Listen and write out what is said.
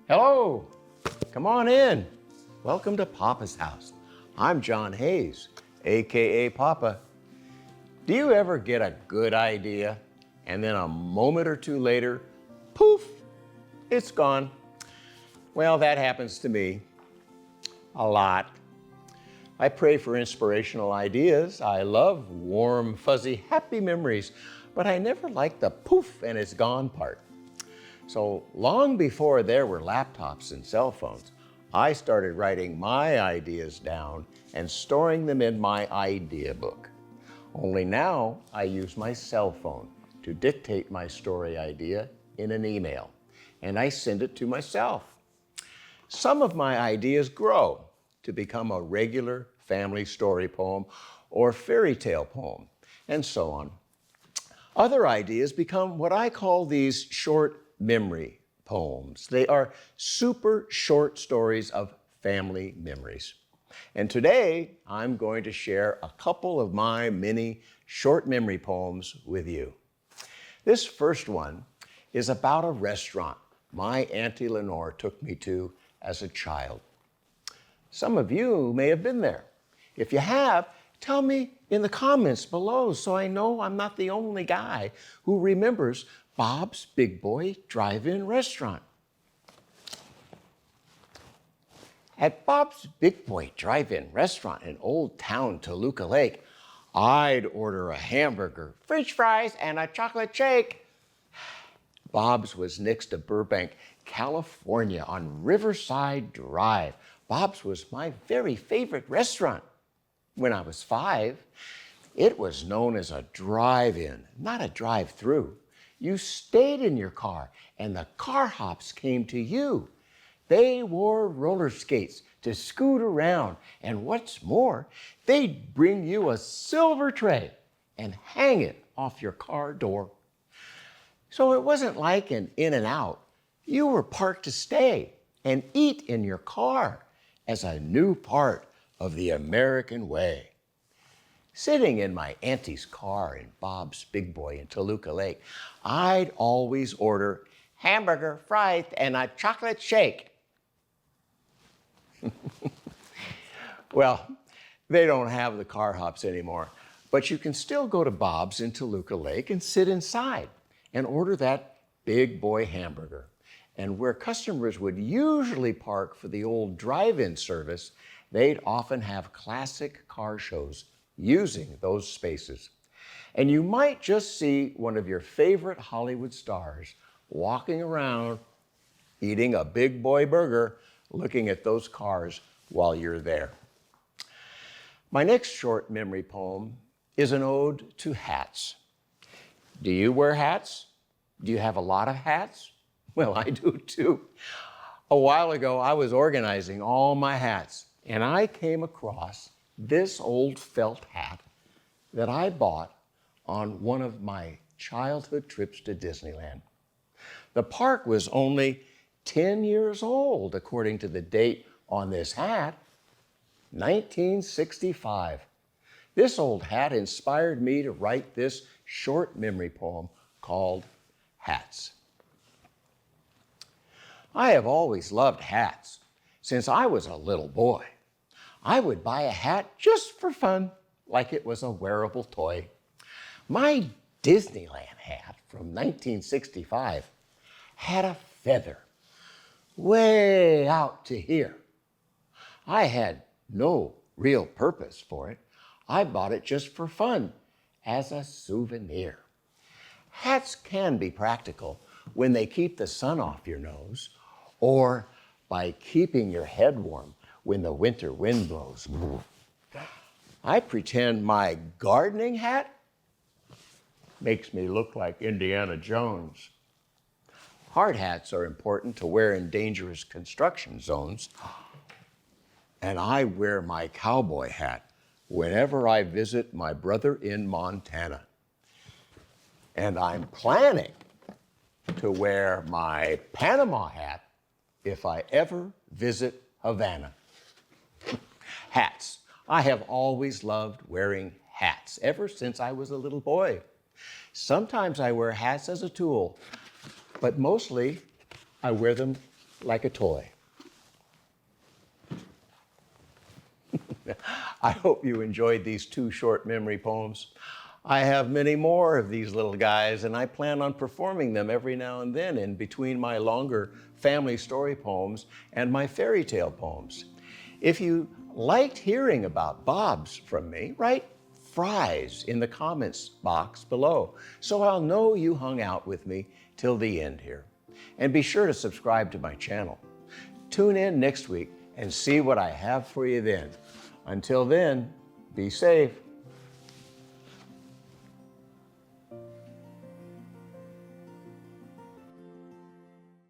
Hello, come on in. Welcome to Papa's house. I'm John Hayes, AKA Papa. Do you ever get a good idea and then a moment or two later, poof, it's gone? Well, that happens to me a lot. I pray for inspirational ideas. I love warm, fuzzy, happy memories, but I never like the poof and it's gone part. So long before there were laptops and cell phones, I started writing my ideas down and storing them in my idea book. Only now I use my cell phone to dictate my story idea in an email, and I send it to myself. Some of my ideas grow to become a regular family story poem or fairy tale poem, and so on. Other ideas become what I call these short memory poems. They are super short stories of family memories. And today, I'm going to share a couple of my many short memory poems with you. This first one is about a restaurant my Auntie Lenore took me to as a child. Some of you may have been there. If you have, tell me in the comments below so I know I'm not the only guy who remembers Bob's Big Boy Drive-In Restaurant. At Bob's Big Boy Drive-In Restaurant in Old Town Toluca Lake, I'd order a hamburger, french fries, and a chocolate shake. Bob's was next to Burbank, California on Riverside Drive. Bob's was my very favorite restaurant. When I was 5, it was known as a drive-in, not a drive-through. You stayed in your car and the car hops came to you. They wore roller skates to scoot around, and what's more, they'd bring you a silver tray and hang it off your car door. So it wasn't like an in and out. You were parked to stay and eat in your car as a new part of the American way. Sitting in my auntie's car in Bob's Big Boy in Toluca Lake, I'd always order hamburger, fries, and a chocolate shake. Well, they don't have the car hops anymore, but you can still go to Bob's in Toluca Lake and sit inside and order that big boy hamburger. And where customers would usually park for the old drive-in service, they'd often have classic car shows using those spaces. And you might just see one of your favorite Hollywood stars walking around eating a big boy burger, looking at those cars while you're there. My next short memory poem is an ode to hats. Do you wear hats? Do you have a lot of hats? Well, I do too. A while ago, I was organizing all my hats, and I came across this old felt hat that I bought on one of my childhood trips to Disneyland. The park was only 10 years old, according to the date on this hat, 1965. This old hat inspired me to write this short memory poem called Hats. I have always loved hats since I was a little boy. I would buy a hat just for fun, like it was a wearable toy. My Disneyland hat from 1965 had a feather way out to here. I had no real purpose for it. I bought it just for fun, as a souvenir. Hats can be practical when they keep the sun off your nose, or by keeping your head warm when the winter wind blows. I pretend my gardening hat makes me look like Indiana Jones. Hard hats are important to wear in dangerous construction zones. And I wear my cowboy hat whenever I visit my brother in Montana. And I'm planning to wear my Panama hat if I ever visit Havana. Hats. I have always loved wearing hats ever since I was a little boy. Sometimes I wear hats as a tool, but mostly I wear them like a toy. I hope you enjoyed these 2 short memory poems. I have many more of these little guys, and I plan on performing them every now and then in between my longer family story poems and my fairy tale poems. If you liked hearing about Bob's from me, write fries in the comments box below so I'll know you hung out with me till the end here. And be sure to subscribe to my channel. Tune in next week and see what I have for you then. Until then, be safe.